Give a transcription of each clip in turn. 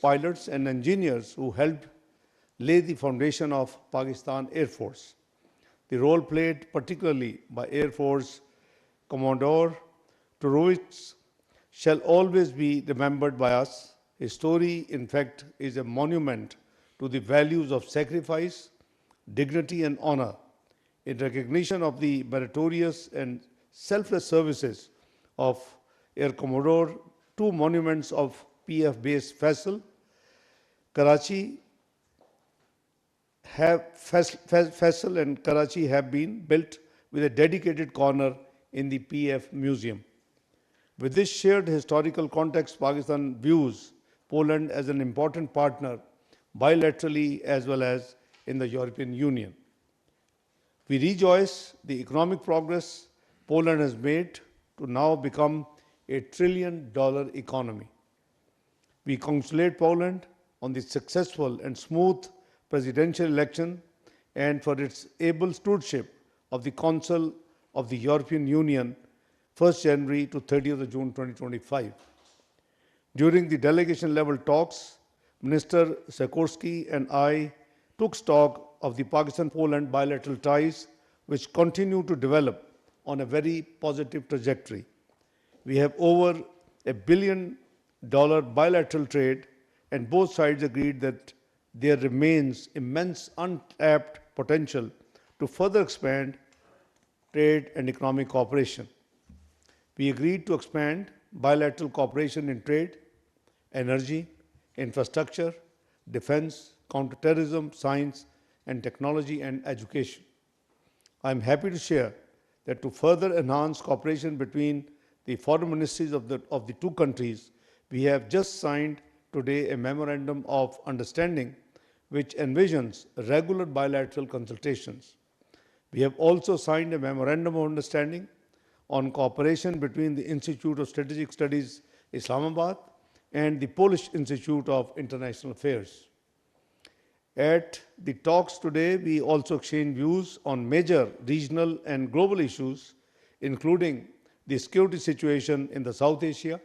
pilots and engineers who helped lay the foundation of Pakistan Air Force. The role played particularly by Air Force Commodore Turovitz shall always be remembered by us. His story, in fact, is a monument to the values of sacrifice, dignity, and honor. In recognition of the meritorious and selfless services of Air Commodore, two monuments of PF base Faisal, Karachi Faisal and Karachi have been built with a dedicated corner in the PF Museum. With this shared historical context, Pakistan views Poland as an important partner bilaterally as well as in the European Union. We rejoice the economic progress Poland has made to now become a $1 trillion economy. We congratulate Poland on the successful and smooth presidential election and for its able stewardship of the Council of the European Union 1st January to 30th of June 2025. During the delegation level talks, Minister Sikorski and I took stock of the Pakistan-Poland bilateral ties which continue to develop on a very positive trajectory. We have over $1 billion bilateral trade and both sides agreed that there remains immense untapped potential to further expand trade and economic cooperation. We agreed to expand bilateral cooperation in trade, energy, infrastructure, defense, counterterrorism, science and technology, and education. I am happy to share that to further enhance cooperation between the foreign ministries of the two countries, we have just signed today a memorandum of understanding which envisions regular bilateral consultations. We have also signed a memorandum of understanding on cooperation between the Institute of Strategic Studies, Islamabad, and the Polish Institute of International Affairs. At the talks today, we also exchanged views on major regional and global issues, including the security situation in the South Asia,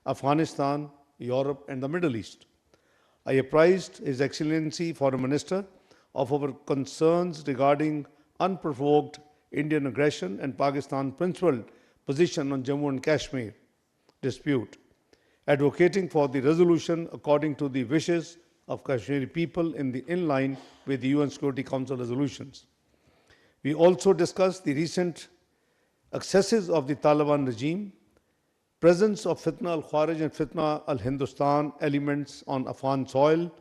Afghanistan, Europe, and the Middle East. I apprised His Excellency Foreign Minister of our concerns regarding unprovoked Indian aggression and Pakistan's principled position on Jammu and Kashmir dispute, advocating for the resolution according to the wishes of Kashmiri people in line with the UN Security Council resolutions. We also discussed the recent excesses of the Taliban regime, presence of Fitna al-Kharij and Fitna al-Hindustan elements on Afghan soil,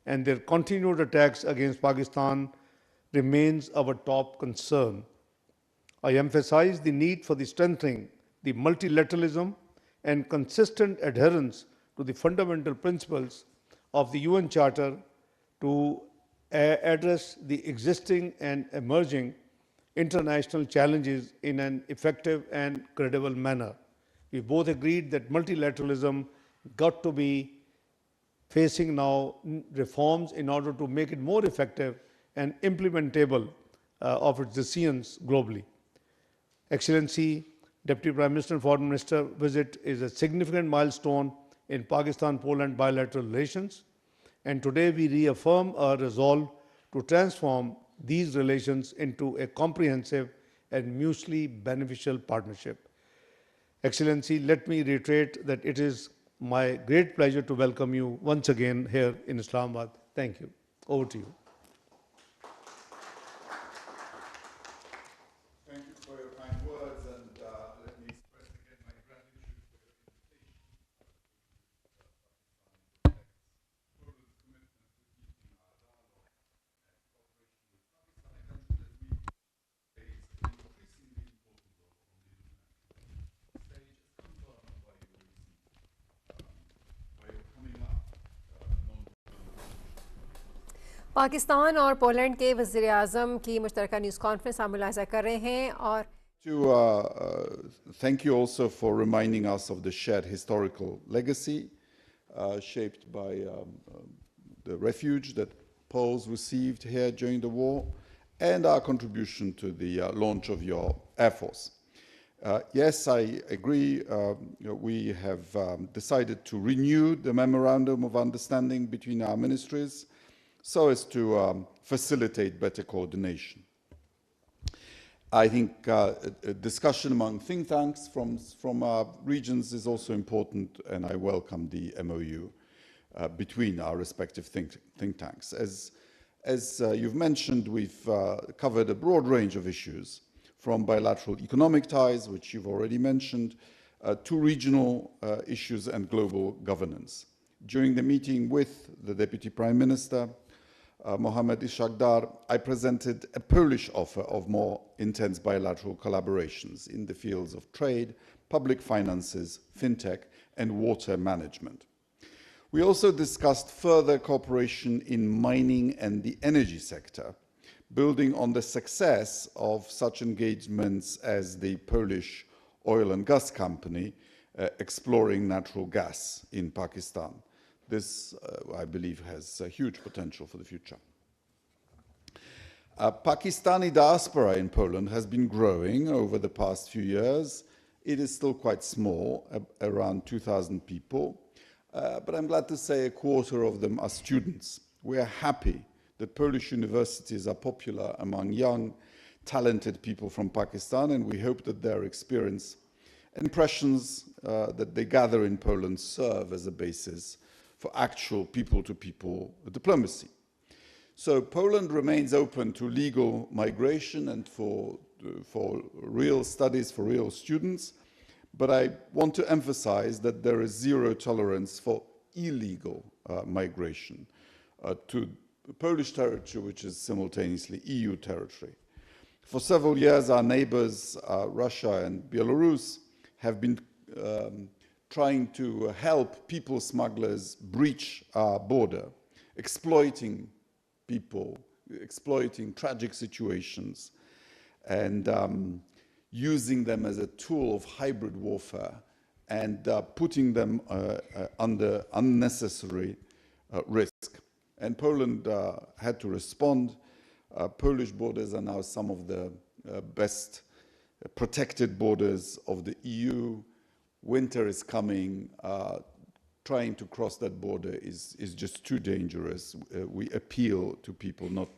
and their continued attacks against Pakistan remains our top concern. I emphasize the need for the strengthening the multilateralism and consistent adherence to the fundamental principles of the UN Charter to address the existing and emerging international challenges in an effective and credible manner. We both agreed that multilateralism got to be facing now reforms in order to make it more effective and implementable of its decisions globally. Excellency, Deputy Prime Minister and Foreign Minister visit is a significant milestone in Pakistan-Poland bilateral relations, and today we reaffirm our resolve to transform these relations into a comprehensive and mutually beneficial partnership. Excellency, let me reiterate that it is my great pleasure to welcome you once again here in Islamabad. Thank you. Over to you. Thank you for your kind words, and let me express again my gratitude for your invitation to Total commitment to keeping our dialogue and cooperation with Pakistan, a country that we plays an increasingly important role on the international stage, as confirmed by your recent, by your coming up Pakistan और Poland के वज़ीर-ए-आज़म की मुश्तरका news conference आप मुलाहिज़ा कर रहे हैं और to thank you also for reminding us of the shared historical legacy shaped by the refuge that Poles received here during the war and our contribution to the launch of your Air Force. Yes, I agree. We have decided to renew the Memorandum of Understanding between our ministries so as to facilitate better coordination. I think a discussion among think tanks from our regions is also important, and I welcome the MOU between our respective think tanks. As you've mentioned, we've covered a broad range of issues, from bilateral economic ties, which you've already mentioned, to regional issues and global governance. During the meeting with the Deputy Prime Minister, Mohamed Ishaq Dar, I presented a Polish offer of more intense bilateral collaborations in the fields of trade, public finances, fintech, and water management. We also discussed further cooperation in mining and the energy sector, building on the success of such engagements as the Polish oil and gas company exploring natural gas in Pakistan. This, I believe, has a huge potential for the future. Pakistani diaspora in Poland has been growing over the past few years. It is still quite small, around 2,000 people, but I'm glad to say a quarter of them are students. We are happy that Polish universities are popular among young, talented people from Pakistan, and we hope that their experience and impressions that they gather in Poland serve as a basis for actual people-to-people diplomacy. So Poland remains open to legal migration and for real studies for real students, but I want to emphasize that there is zero tolerance for illegal migration to Polish territory, which is simultaneously EU territory. For several years, our neighbors, Russia and Belarus, have been trying to help people smugglers breach our border, exploiting people, exploiting tragic situations, and using them as a tool of hybrid warfare and putting them under unnecessary risk. And Poland had to respond. Polish borders are now some of the best protected borders of the EU. Winter is coming. Trying to cross that border is just too dangerous. We appeal to people not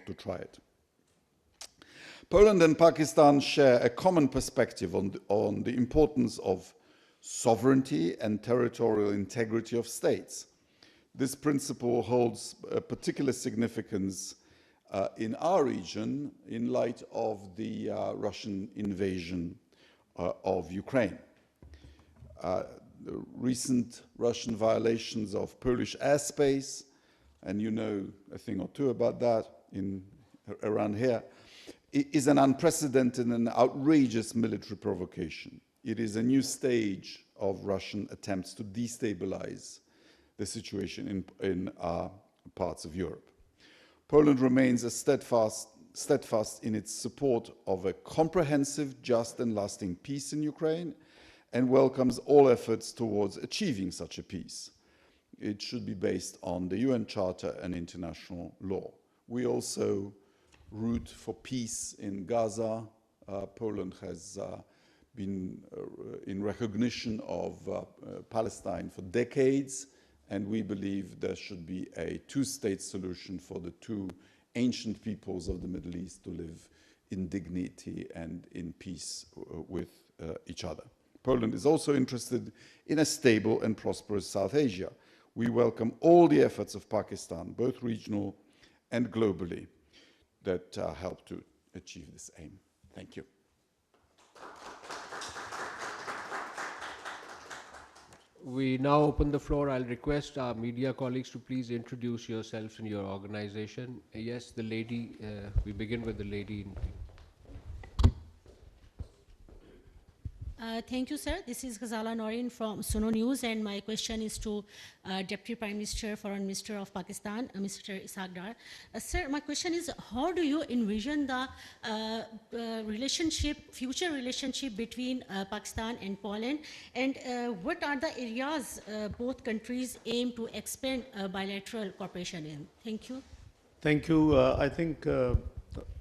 to try it. Poland and Pakistan share a common perspective on the importance of sovereignty and territorial integrity of states. This principle holds a particular significance in our region in light of the Russian invasion of Ukraine. The recent Russian violations of Polish airspace, and you know a thing or two about that around here, is an unprecedented and outrageous military provocation. It is a new stage of Russian attempts to destabilize the situation in parts of Europe. Poland remains steadfast in its support of a comprehensive, just and lasting peace in Ukraine, and welcomes all efforts towards achieving such a peace. It should be based on the UN Charter and international law. We also root for peace in Gaza. Poland has been in recognition of Palestine for decades, and we believe there should be a two-state solution for the two ancient peoples of the Middle East to live in dignity and in peace with each other. Poland is also interested in a stable and prosperous South Asia. We welcome all the efforts of Pakistan, both regional and globally, that help to achieve this aim. Thank you. We now open the floor. I'll request our media colleagues to please introduce yourselves and your organization. Yes, the lady, we begin with the lady. Thank you, sir. This is Ghazala Noreen from Suno News, and my question is to Deputy Prime Minister, Foreign Minister of Pakistan, Mr. Ishaq Dar. Sir, my question is, how do you envision the future relationship between Pakistan and Poland, and what are the areas both countries aim to expand bilateral cooperation in? Thank you. Thank you. I think,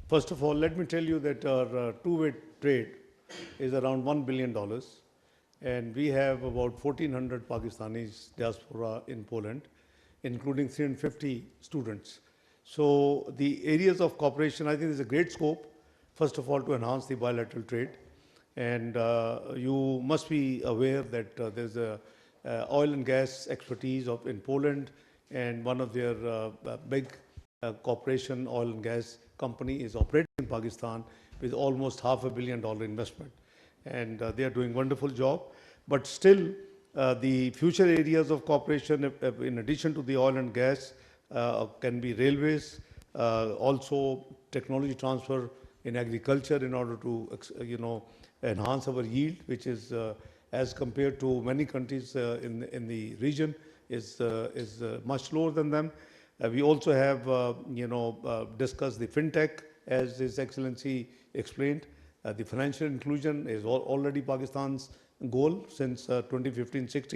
first of all, let me tell you that our two-way trade is around $1 billion. And we have about 1,400 Pakistanis diaspora in Poland, including 350 students. So the areas of cooperation, I think there's a great scope, first of all, to enhance the bilateral trade. And you must be aware that there's a oil and gas expertise in Poland, and one of their big corporation oil and gas company is operating in Pakistan with almost $500 million investment. And they are doing wonderful job. But still, the future areas of cooperation, in addition to the oil and gas, can be railways, also technology transfer in agriculture in order to, enhance our yield, which is, as compared to many countries in the region, is much lower than them. We also have, discussed the fintech, as His Excellency explained. The financial inclusion is already Pakistan's goal since 2015-16.